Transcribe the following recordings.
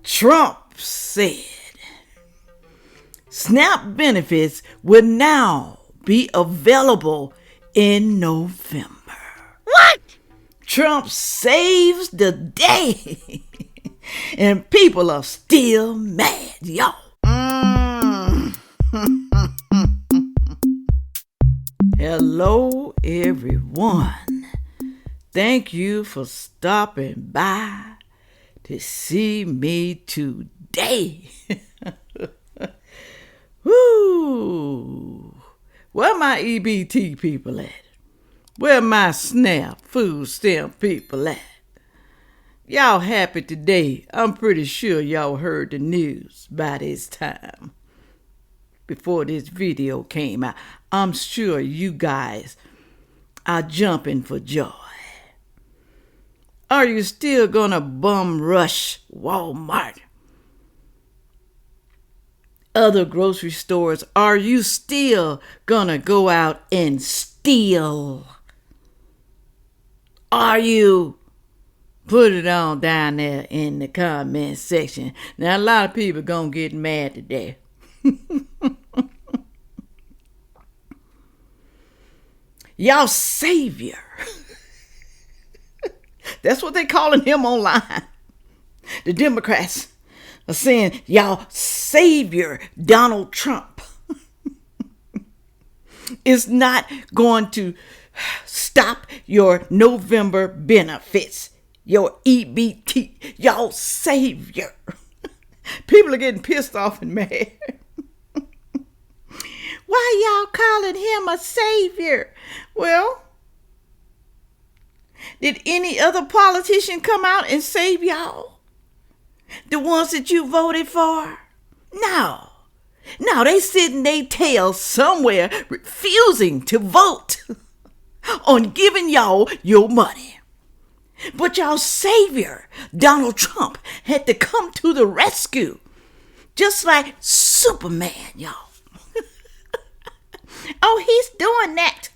Trump said SNAP benefits will now be available in November. What? Trump saves the day. And people are still mad, y'all. Hello, everyone. Thank you for stopping by to see me today. Woo! Where my EBT people at? Where my SNAP food stamp people at? Y'all happy today? I'm pretty sure y'all heard the news by this time. Before this video came out, I'm sure you guys are jumping for joy. Are you still gonna bum rush Walmart? Other grocery stores? Are you still gonna go out and steal? Are you? Put it on down there in the comment section. Now, a lot of people gonna get mad today. Y'all savior. That's what they calling him online. The Democrats are saying y'all savior Donald Trump is not going to stop your November benefits. Your EBT, y'all savior. People are getting pissed off and mad. Why y'all calling him a savior? Well, did any other politician come out and save y'all? The ones that you voted for? No. No, they sitting their tails somewhere refusing to vote on giving y'all your money. But y'all savior, Donald Trump, had to come to the rescue. Just like Superman, y'all. Oh, he's doing that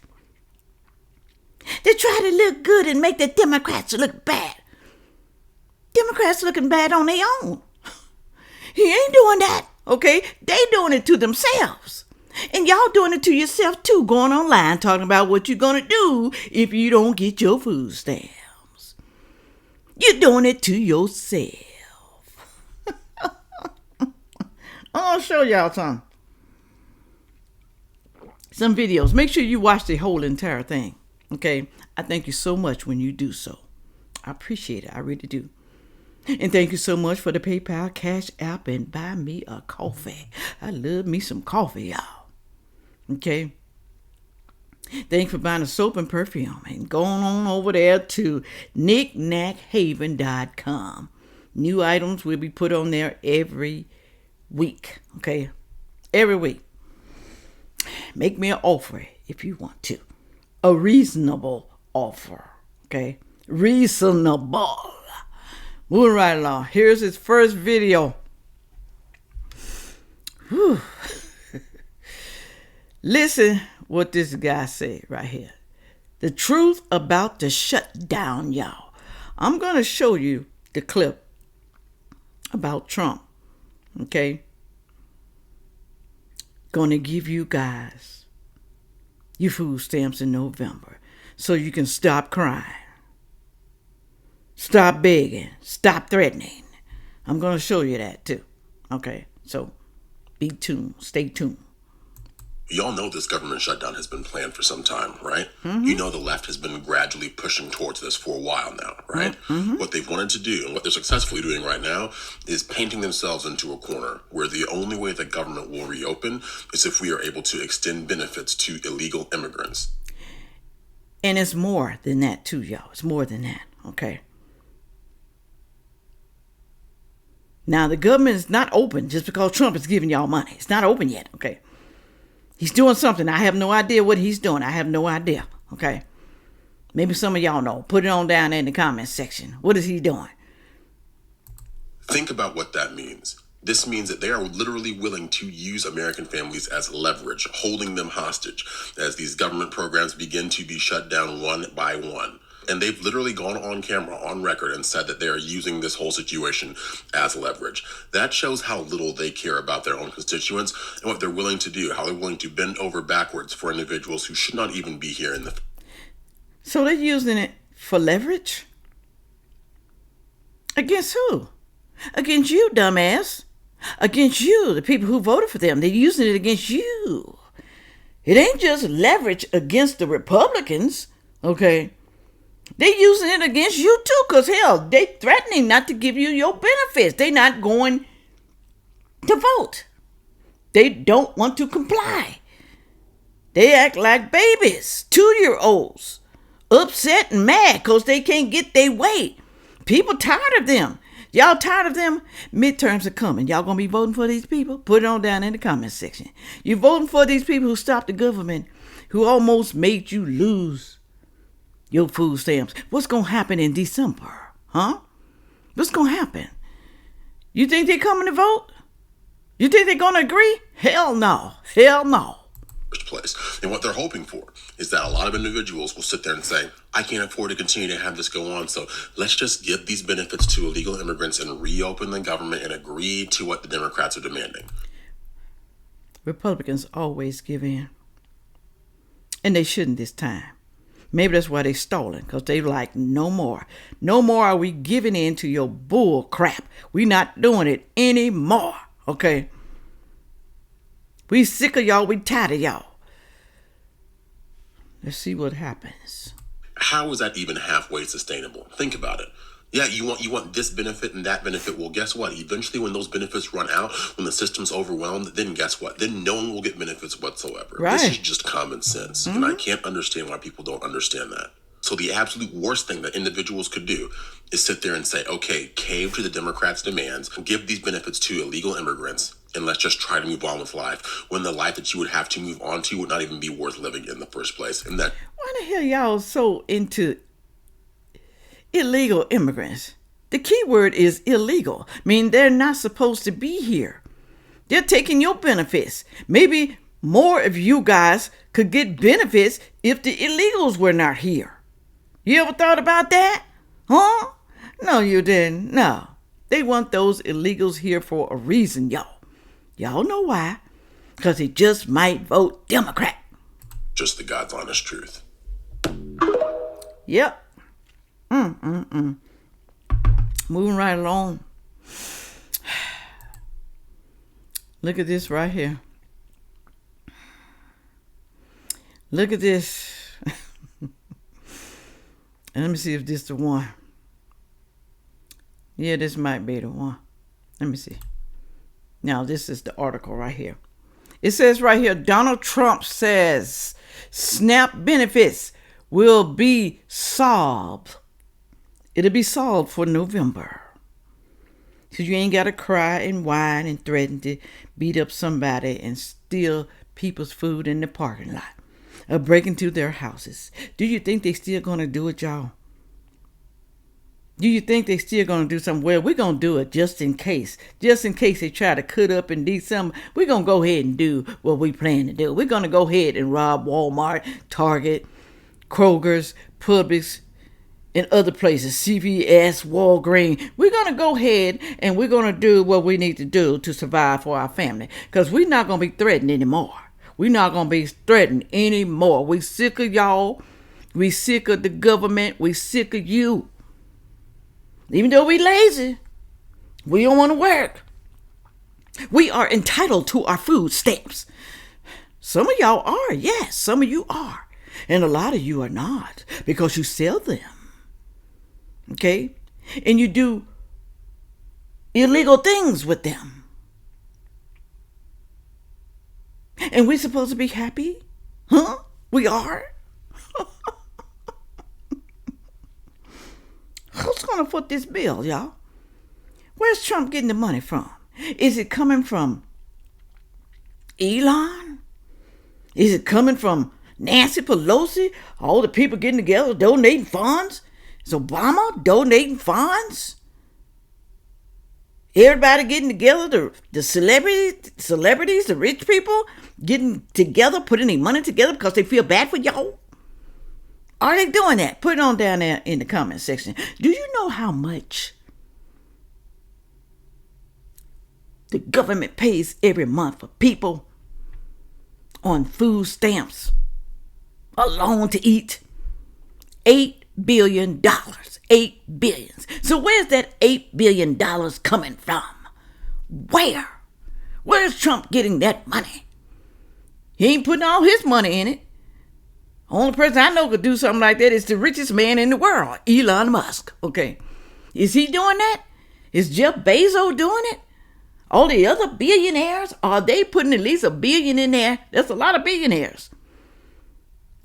to try to look good and make the Democrats look bad. Democrats looking bad on their own. He ain't doing that, okay? They doing it to themselves. And y'all doing it to yourself too, going online talking about what you're going to do if you don't get your food stamps. You're doing it to yourself. I'll show y'all some videos. Make sure you watch the whole entire thing. Okay? I thank you so much when you do so. I appreciate it. I really do. And thank you so much for the PayPal, Cash App, and buy me a coffee. I love me some coffee, y'all. Okay? Thanks for buying a soap and perfume and going on over there to knickknackhaven.com. New items will be put on there every week. Okay? Every week. Make me an offer if you want to. A reasonable offer. Okay? Reasonable. Moving right along. Here's his first video. Whew. Listen what this guy said right here. The truth about the shutdown, y'all. I'm going to show you the clip about Trump. Okay? Going to give you guys your food stamps in November so you can stop crying. Stop begging. Stop threatening. I'm going to show you that too. Okay? So be tuned. Stay tuned. Y'all know this government shutdown has been planned for some time, right? Mm-hmm. You know the left has been gradually pushing towards this for a while now, right? Mm-hmm. What they've wanted to do and what they're successfully doing right now is painting themselves into a corner where the only way the government will reopen is if we are able to extend benefits to illegal immigrants. And it's more than that too, y'all. It's more than that, okay? Now, the government is not open just because Trump is giving y'all money. It's not open yet, okay? He's doing something. I have no idea what he's doing. I have no idea. Okay. Maybe some of y'all know. Put it on down there in the comment section. What is he doing? Think about what that means. This means that they are literally willing to use American families as leverage, holding them hostage as these government programs begin to be shut down one by one. And they've literally gone on camera, on record, and said that they are using this whole situation as leverage. That shows how little they care about their own constituents and what they're willing to do, how they're willing to bend over backwards for individuals who should not even be here in the... So they're using it for leverage? Against who? Against you, dumbass. Against you, the people who voted for them. They're using it against you. It ain't just leverage against the Republicans, okay? They're using it against you too, because hell, they threatening not to give you your benefits. They're not going to vote. They don't want to comply. They act like babies, 2-year-olds, upset and mad because they can't get their way. People tired of them. Y'all tired of them? Midterms are coming. Y'all gonna be voting for these people? Put it on down in the comment section. You voting for these people who stopped the government, who almost made you lose your food stamps. What's gonna happen in December? Huh? What's gonna happen? You think they're coming to vote? You think they're gonna agree? Hell no. Hell no. Place. And what they're hoping for is that a lot of individuals will sit there and say, I can't afford to continue to have this go on, so let's just give these benefits to illegal immigrants and reopen the government and agree to what the Democrats are demanding. Republicans always give in. And they shouldn't this time. Maybe that's why they're stalling, because they like, no more. No more are we giving in to your bull crap. We're not doing it anymore, okay? We sick of y'all. We tired of y'all. Let's see what happens. How is that even halfway sustainable? Think about it. Yeah, you want this benefit and that benefit. Well, guess what? Eventually, when those benefits run out, when the system's overwhelmed, then guess what? Then no one will get benefits whatsoever. Right. This is just common sense. And I can't understand why people don't understand that. So the absolute worst thing that individuals could do is sit there and say, okay, cave to the Democrats' demands, give these benefits to illegal immigrants, and let's just try to move on with life, when the life that you would have to move on to would not even be worth living in the first place. And that... Why the hell y'all so into illegal immigrants? The key word is illegal. I mean, they're not supposed to be here. They're taking your benefits. Maybe more of you guys could get benefits if the illegals were not here. You ever thought about that? Huh? No, you didn't. No. They want those illegals here for a reason, y'all. Y'all know why. Because they just might vote Democrat. Just the God's honest truth. Yep. Moving right along. Look at this right here. Look at this. And let me see if this is the one. Yeah, this might be the one. Let me see. Now, this is the article right here. It says right here, Donald Trump says SNAP benefits will be solved. It'll be solved for November. So you ain't got to cry and whine and threaten to beat up somebody and steal people's food in the parking lot or break into their houses. Do you think they still going to do it, y'all? Do you think they still going to do something? Well, we're going to do it just in case. Just in case they try to cut up and do something, we're going to go ahead and do what we plan to do. We're going to go ahead and rob Walmart, Target, Kroger's, Publix, and other places, CVS, Walgreens. We're going to go ahead and we're going to do what we need to do to survive for our family. Because we're not going to be threatened anymore. We're not going to be threatened anymore. We sick of y'all. We sick of the government. We sick of you. Even though we lazy, we don't want to work. We are entitled to our food stamps. Some of y'all are, yes, some of you are. And a lot of you are not, because you sell them. Okay? And you do illegal things with them. And we're supposed to be happy? Huh? We are? Who's going to foot this bill, y'all? Where's Trump getting the money from? Is it coming from Elon? Is it coming from Nancy Pelosi? All the people getting together donating funds? Is Obama donating funds? Everybody getting together, the celebrities, the rich people getting together, putting their money together because they feel bad for y'all? Are they doing that? Put it on down there in the comment section. Do you know how much the government pays every month for people on food stamps alone to eat? $8 billion. $8 billion. So where's that $8 billion coming from? Where? Where's Trump getting that money? He ain't putting all his money in it. Only person I know could do something like that is the richest man in the world, Elon Musk. Okay. Is he doing that? Is Jeff Bezos doing it? All the other billionaires, are they putting at least $1 billion in there? That's a lot of billionaires.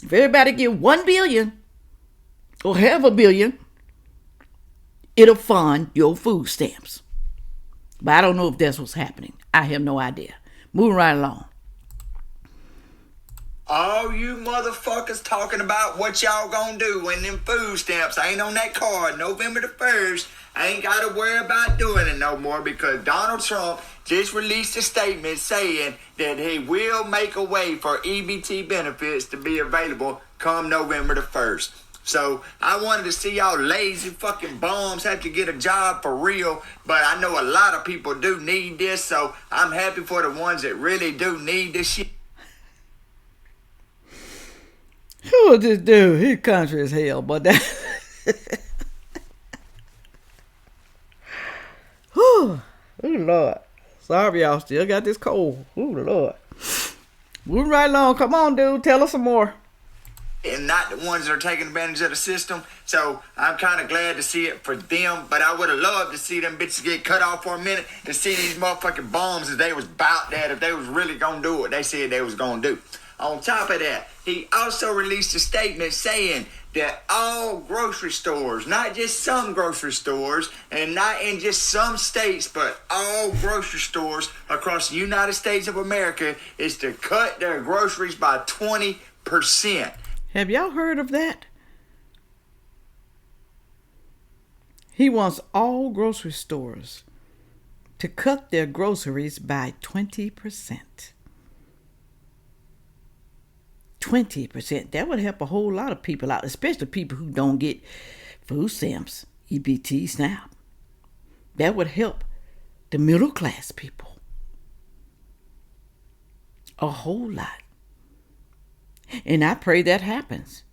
If everybody give $1 billion or $500 million, it'll fund your food stamps. But I don't know if that's what's happening. I have no idea. Moving right along. All you motherfuckers talking about what y'all gonna do when them food stamps ain't on that card November the 1st. I ain't gotta worry about doing it no more because Donald Trump just released a statement saying that he will make a way for EBT benefits to be available come November the 1st. So I wanted to see y'all lazy fucking bums have to get a job for real, but I know a lot of people do need this, so I'm happy for the ones that really do need this shit. Who is this dude? He's country as hell, but that. Whew. Oh, Lord. Sorry, y'all still got this cold. Oh, Lord. Moving right along. Come on, dude. Tell us some more. And not the ones that are taking advantage of the system. So I'm kind of glad to see it for them. But I would have loved to see them bitches get cut off for a minute. To see these motherfucking bombs if they was about that. If they was really going to do what they said they was going to do. On top of that, he also released a statement saying that all grocery stores, not just some grocery stores, and not in just some states, but all grocery stores across the United States of America, is to cut their groceries by 20%. Have y'all heard of that? He wants all grocery stores to cut their groceries by 20%. 20%. That would help a whole lot of people out, especially people who don't get food stamps, EBT, SNAP. That would help the middle class people a whole lot. And I pray that happens.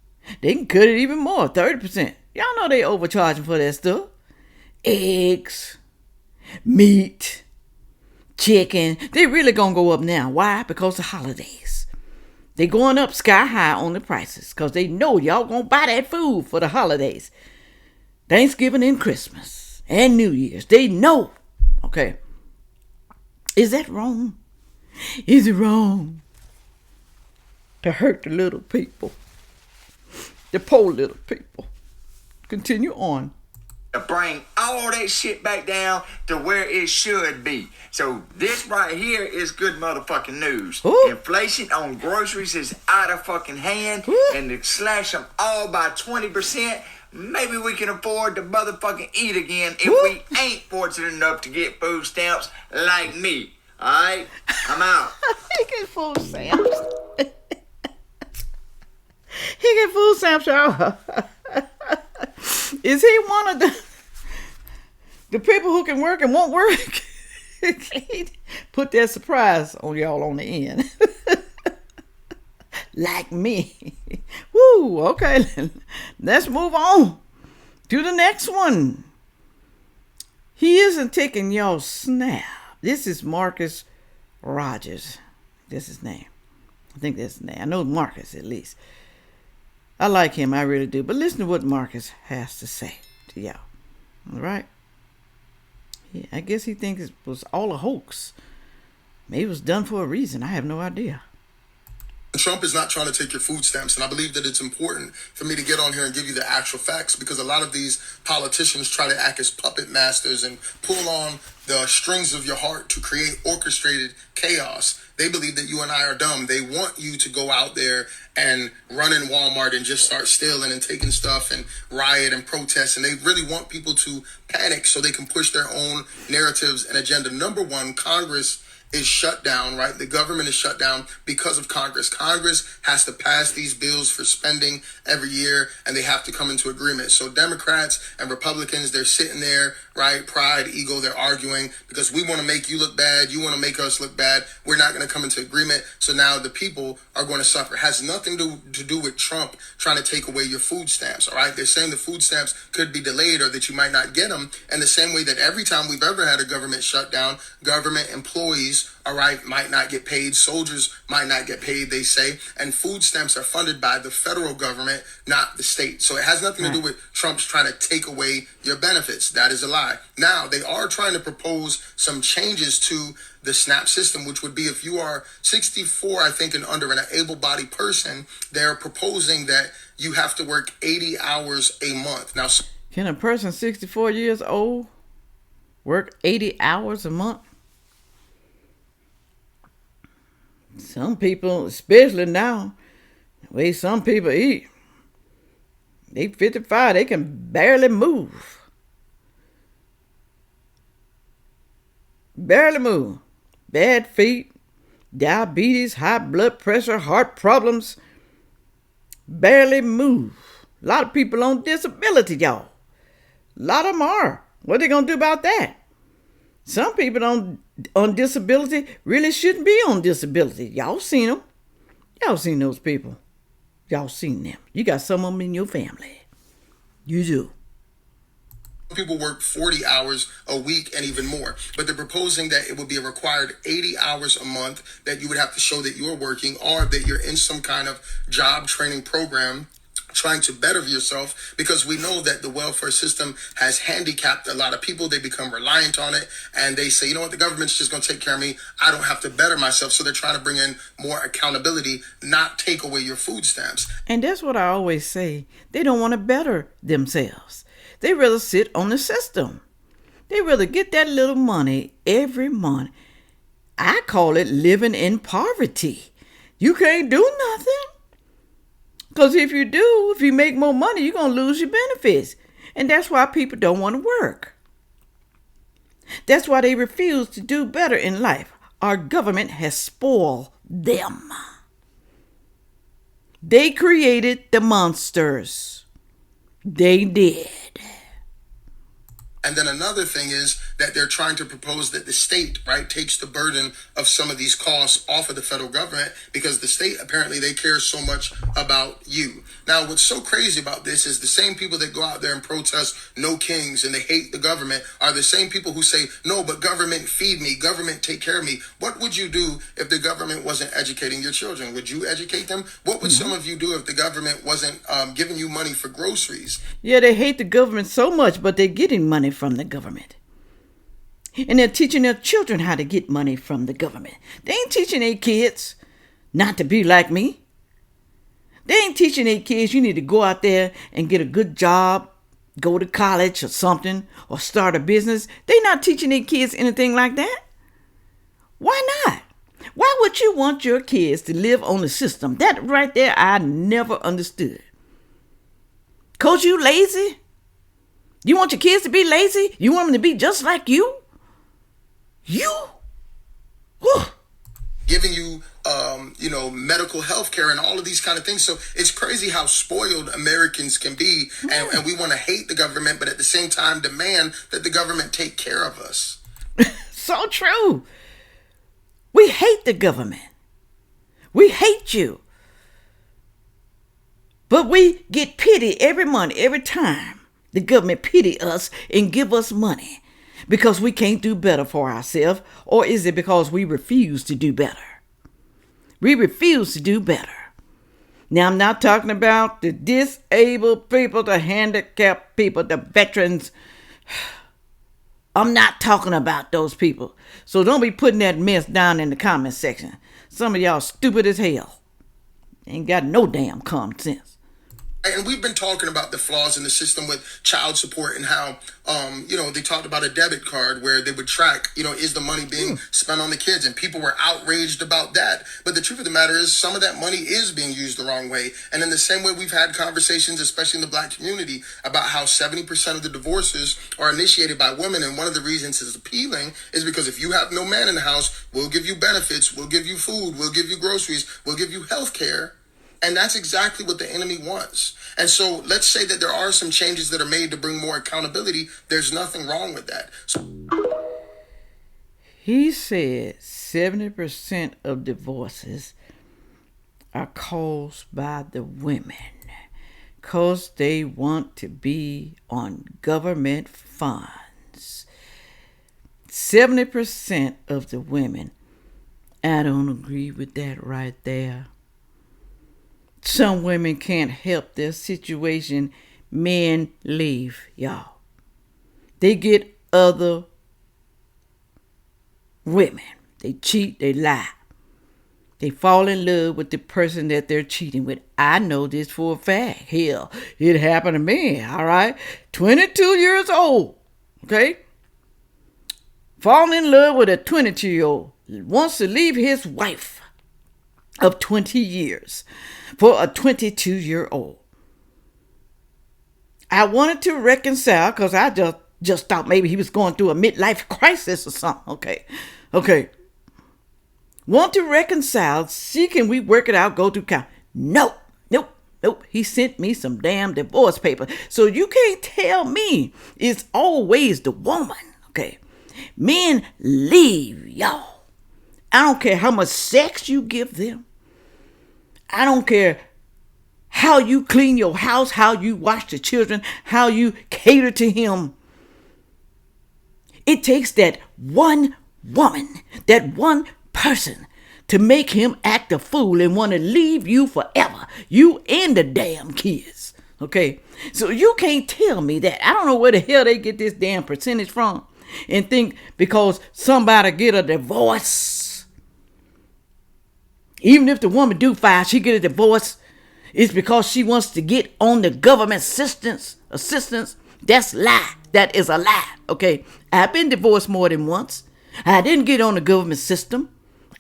They can cut it even more, 30%. Y'all know they overcharging for that stuff. Eggs, meat, chicken. They really gonna go up now. Why? Because of holidays. They going up sky high on the prices because they know y'all gonna buy that food for the holidays. Thanksgiving and Christmas and New Year's. They know. Okay. Is that wrong? Is it wrong to hurt the little people? The poor little people. Continue on. To bring all that shit back down to where it should be. So this right here is good motherfucking news. Ooh. Inflation on groceries is out of fucking hand. Ooh. And to slash them all by 20%, maybe we can afford to motherfucking eat again if we ain't fortunate enough to get food stamps like me. Alright? I'm out. He get food stamps. He get food stamps, y'all. Is he one of the people who can work and won't work? Put that surprise on y'all on the end. Like me. Woo, okay. Let's move on to the next one. He isn't taking your snap. This is Marcus Rogers. That's his name. I think that's his name. I know Marcus at least. I like him, I really do. But listen to what Marcus has to say to y'all. All right? Yeah, I guess he thinks it was all a hoax. Maybe it was done for a reason. I have no idea. Trump is not trying to take your food stamps, and I believe that it's important for me to get on here and give you the actual facts because a lot of these politicians try to act as puppet masters and pull on the strings of your heart to create orchestrated chaos. They believe that you and I are dumb. They want you to go out there and run in Walmart and just start stealing and taking stuff and riot and protest. And they really want people to panic so they can push their own narratives and agenda. Number one, Congress is shut down, right? The government is shut down because of Congress. Congress has to pass these bills for spending every year, and they have to come into agreement. So Democrats and Republicans, they're sitting there, right? Pride, ego, they're arguing because we want to make you look bad. You want to make us look bad. We're not going to come into agreement. So now the people are going to suffer. It has nothing to do with Trump trying to take away your food stamps, all right? They're saying the food stamps could be delayed or that you might not get them. And the same way that every time we've ever had a government shutdown, government employees, all right, might not get paid. Soldiers might not get paid, they say. And food stamps are funded by the federal government, not the state. So it has nothing to do with Trump's trying to take away your benefits. That is a lie. Now, they are trying to propose some changes to the SNAP system, which would be if you are 64, I think, and under, an able-bodied person, they're proposing that you have to work 80 hours a month. Now, can a person 64 years old work 80 hours a month? Some people, especially now, the way some people eat, they 55, they can barely move. Barely move. Bad feet, diabetes, high blood pressure, heart problems. Barely move. A lot of people on disability, y'all. A lot of them are. What are they going to do about that? Some people on disability really shouldn't be on disability. Y'all seen them. Y'all seen those people. Y'all seen them. You got some of them in your family. You do. People work 40 hours a week and even more, but they're proposing that it would be a required 80 hours a month that you would have to show that you're working or that you're in some kind of job training program trying to better yourself, because we know that the welfare system has handicapped a lot of people. They become reliant on it and they say, you know what, the government's just going to take care of me. I don't have to better myself. So they're trying to bring in more accountability, not take away your food stamps. And that's what I always say. They don't want to better themselves. They rather sit on the system. They rather get that little money every month. I call it living in poverty. You can't do nothing. Because if you make more money, you're going to lose your benefits. And that's why people don't want to work. That's why they refuse to do better in life. Our government has spoiled them. They created the monsters. They did. And then another thing is that they're trying to propose that the state, right, takes the burden of some of these costs off of the federal government, because the state, apparently, they care so much about you. Now, what's so crazy about this is the same people that go out there and protest no kings and they hate the government are the same people who say, no, but government feed me, government take care of me. What would you do if the government wasn't educating your children? Would you educate them? What would some of you do if the government wasn't giving you money for groceries? Yeah, they hate the government so much, but they're getting money from the government. And they're teaching their children how to get money from the government. They ain't teaching their kids not to be like me. They ain't teaching their kids you need to go out there and get a good job, go to college or something, or start a business. They're not teaching their kids anything like that. Why not? Why would you want your kids to live on the system? That right there, I never understood. 'Cause you lazy? You want your kids to be lazy? You want them to be just like you? You? Whew. Giving you, medical health care and all of these kind of things. So it's crazy how spoiled Americans can be. And we want to hate the government, but at the same time demand that the government take care of us. So true. We hate the government. We hate you. But we get pity every month, every time the government pity us and give us money because we can't do better for ourselves. Or is it because we refuse to do better? We refuse to do better. Now, I'm not talking about the disabled people, the handicapped people, the veterans. I'm not talking about those people. So don't be putting that mess down in the comment section. Some of y'all stupid as hell. Ain't got no damn common sense. And we've been talking about the flaws in the system with child support and how, they talked about a debit card where they would track, is the money being spent on the kids? And people were outraged about that. But the truth of the matter is some of that money is being used the wrong way. And in the same way, we've had conversations, especially in the Black community, about how 70% of the divorces are initiated by women. And one of the reasons it's appealing is because if you have no man in the house, we'll give you benefits, we'll give you food, we'll give you groceries, we'll give you health care. And that's exactly what the enemy wants. And so let's say that there are some changes that are made to bring more accountability. There's nothing wrong with that. He said 70% of divorces are caused by the women because they want to be on government funds. 70% of the women. I don't agree with that right there. Some women can't help their situation. Men leave, y'all. They get other women. They cheat, they lie. They fall in love with the person that they're cheating with. I know this for a fact. Hell, it happened to me, all right? 22 years old, okay? Fall in love with a 22-year-old. Wants to leave his wife of 20 years for a 22-year-old. I wanted to reconcile because I just thought maybe he was going through a midlife crisis or something. Okay. Want to reconcile. See, can we work it out? Go to count. Nope. He sent me some damn divorce papers. So you can't tell me it's always the woman. Okay. Men leave, y'all. I don't care how much sex you give them. I don't care how you clean your house, how you watch the children, how you cater to him. It takes that one woman, that one person to make him act a fool and want to leave you forever. You and the damn kids. Okay? So you can't tell me that. I don't know where the hell they get this damn percentage from and think because somebody get a divorce. Even if the woman do file, she get a divorce, it's because she wants to get on the government assistance. That's lie. That is a lie. Okay. I've been divorced more than once. I didn't get on the government system.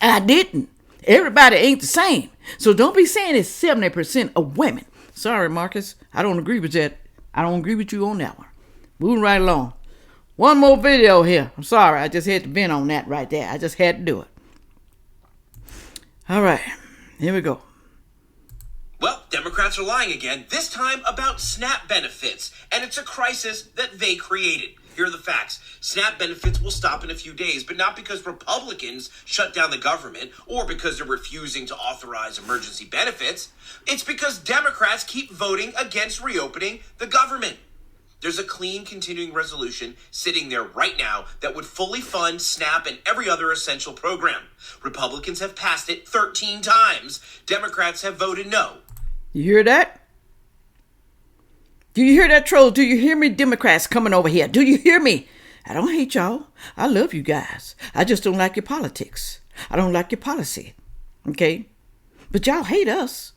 I didn't. Everybody ain't the same. So don't be saying it's 70% of women. Sorry, Marcus. I don't agree with that. I don't agree with you on that one. Moving right along. One more video here. I'm sorry. I just had to vent on that right there. I just had to do it. All right. Here we go. Well, Democrats are lying again, this time about SNAP benefits, and it's a crisis that they created. Here are the facts. SNAP benefits will stop in a few days, but not because Republicans shut down the government or because they're refusing to authorize emergency benefits. It's because Democrats keep voting against reopening the government. There's a clean continuing resolution sitting there right now that would fully fund SNAP and every other essential program. Republicans have passed it 13 times. Democrats have voted no. You hear that? Do you hear that, troll? Do you hear me, Democrats coming over here? Do you hear me? I don't hate y'all. I love you guys. I just don't like your politics. I don't like your policy. Okay? But y'all hate us.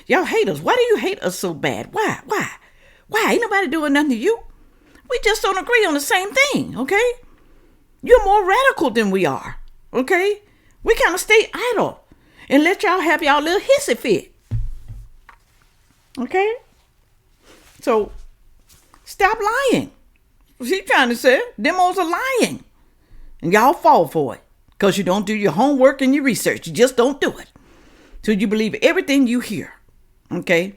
Y'all hate us. Why do you hate us so bad? Why? Ain't nobody doing nothing to you. We just don't agree on the same thing, okay? You're more radical than we are, okay? We kind of stay idle and let y'all have y'all little hissy fit. Okay? So, stop lying. What she trying to say? Demos are lying. And y'all fall for it. Because you don't do your homework and your research. You just don't do it. So you believe everything you hear. Okay?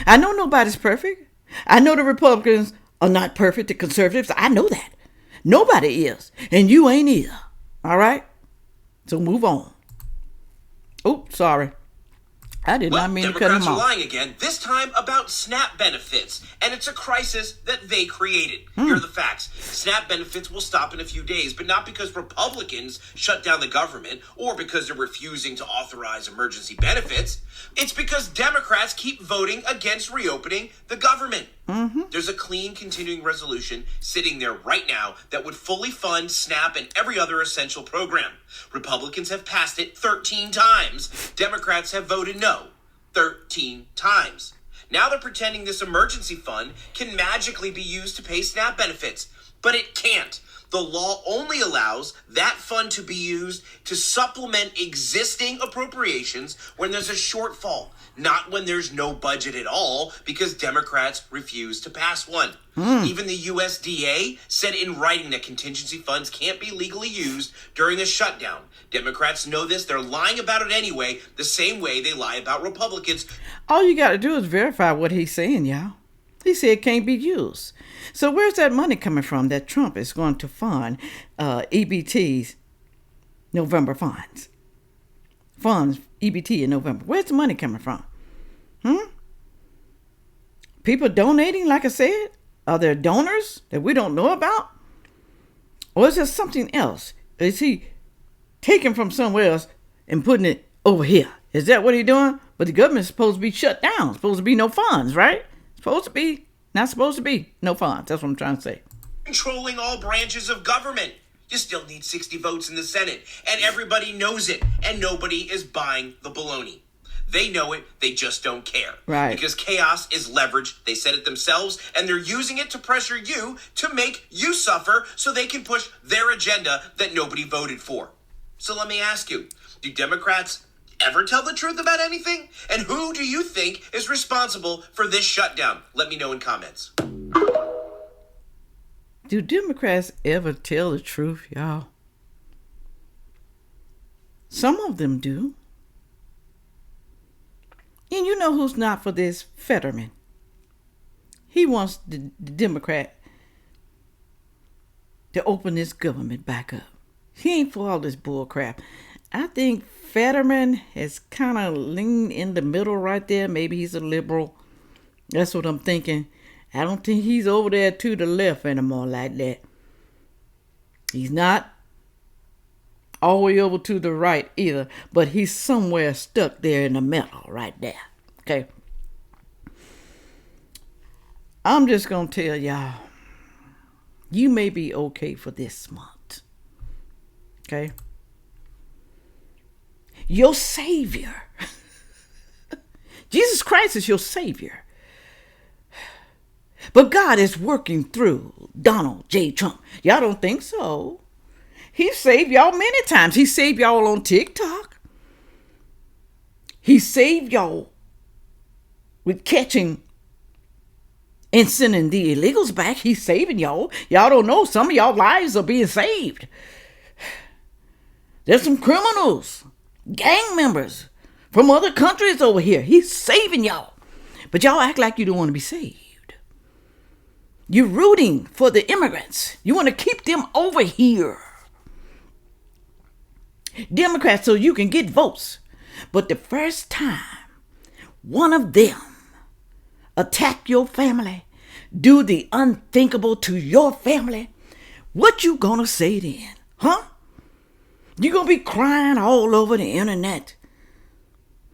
I know nobody's perfect. I know the Republicans are not perfect. The conservatives, I know that. Nobody is. And you ain't either. All right? So move on. Oh, sorry. I did not mean to cut him off. Democrats are lying again, this time about SNAP benefits, and it's a crisis that they created. Here are the facts. SNAP benefits will stop in a few days, but not because Republicans shut down the government or because they're refusing to authorize emergency benefits. It's because Democrats keep voting against reopening the government. There's a clean continuing resolution sitting there right now that would fully fund SNAP and every other essential program. Republicans have passed it 13 times. Democrats have voted no 13 times. Now they're pretending this emergency fund can magically be used to pay SNAP benefits, but it can't. The law only allows that fund to be used to supplement existing appropriations when there's a shortfall, not when there's no budget at all, because Democrats refuse to pass one. Even the USDA said in writing that contingency funds can't be legally used during the shutdown. Democrats know this. They're lying about it anyway, the same way they lie about Republicans. All you got to do is verify what he's saying, y'all. He said it can't be used. So where's that money coming from that Trump is going to fund EBT's November funds? Funds EBT in November. Where's the money coming from? People donating, like I said? Are there donors that we don't know about? Or is there something else? Is he taking from somewhere else and putting it over here? Is that what he's doing? But the government's supposed to be shut down. Supposed to be no funds, right? Supposed to be. Not supposed to be. No funds. That's what I'm trying to say. Controlling all branches of government. You still need 60 votes in the Senate. And everybody knows it. And nobody is buying the baloney. They know it. They just don't care. Right. Because chaos is leverage. They said it themselves. And they're using it to pressure you to make you suffer so they can push their agenda that nobody voted for. So let me ask you, do Democrats ever tell the truth about anything? And who do you think is responsible for this shutdown? Let me know in comments. Do Democrats ever tell the truth, y'all? Some of them do. And you know who's not for this? Fetterman. He wants the Democrat to open this government back up. He ain't for all this bull crap. I think Fetterman has kind of leaned in the middle right there. Maybe he's a liberal. That's what I'm thinking. I don't think he's over there to the left anymore like that. He's not all the way over to the right either, but he's somewhere stuck there in the middle right there. Okay. I'm just going to tell y'all, you may be okay for this month. Okay. Your Savior. Jesus Christ is your Savior. But God is working through Donald J. Trump. Y'all don't think so? He saved y'all many times. He saved y'all on TikTok. He saved y'all with catching and sending the illegals back. He's saving y'all. Y'all don't know. Some of y'all lives are being saved. There's some criminals, gang members from other countries over here. He's saving y'all. But y'all act like you don't want to be saved. You're rooting for the immigrants. You want to keep them over here. Democrats, so you can get votes. But the first time one of them attack your family, do the unthinkable to your family, what you gonna say then? Huh? You gonna be crying all over the internet.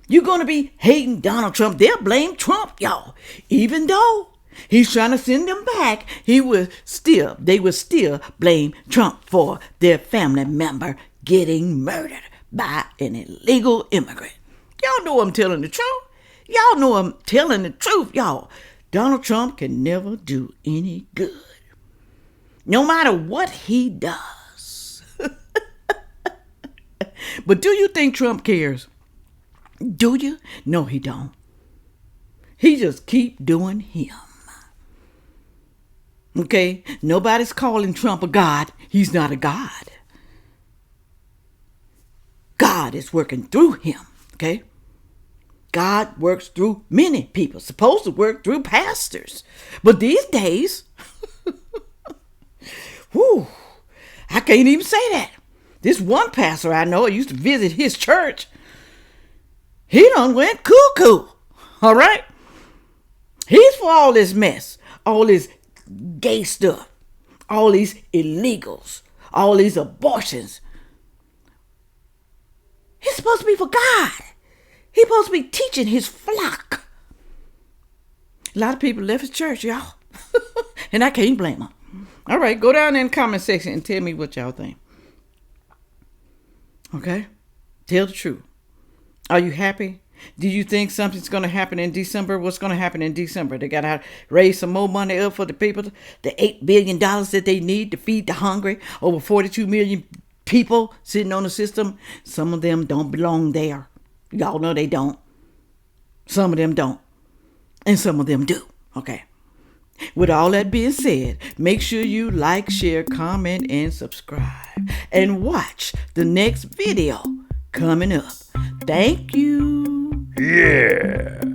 You gonna be hating Donald Trump. They'll blame Trump, y'all. Even though he's trying to send them back, they will still blame Trump for their family member getting murdered by an illegal immigrant. Y'all know I'm telling the truth. Y'all know I'm telling the truth, y'all. Donald Trump can never do any good. No matter what he does. But do you think Trump cares? Do you? No, he don't. He just keep doing him. Okay? Nobody's calling Trump a god. He's not a god. God is working through him. Okay? God works through many people. Supposed to work through pastors. But these days, whew, I can't even say that. This one pastor I know, I used to visit his church. He done went cuckoo. All right? He's for all this mess. All this gay stuff. All these illegals. All these abortions. He's supposed to be for God. He's supposed to be teaching his flock. A lot of people left his church, y'all. And I can't blame them. All right, go down in the comment section and tell me what y'all think. Okay? Tell the truth. Are you happy? Do you think something's going to happen in December? What's going to happen in December? They got to raise some more money up for the people. The $8 billion that they need to feed the hungry. Over 42 million people sitting on the system. Some of them don't belong there. Y'all know they don't. Some of them don't. And some of them do. Okay. With all that being said, make sure you like, share, comment, and subscribe. And watch the next video coming up. Thank you. Yeah.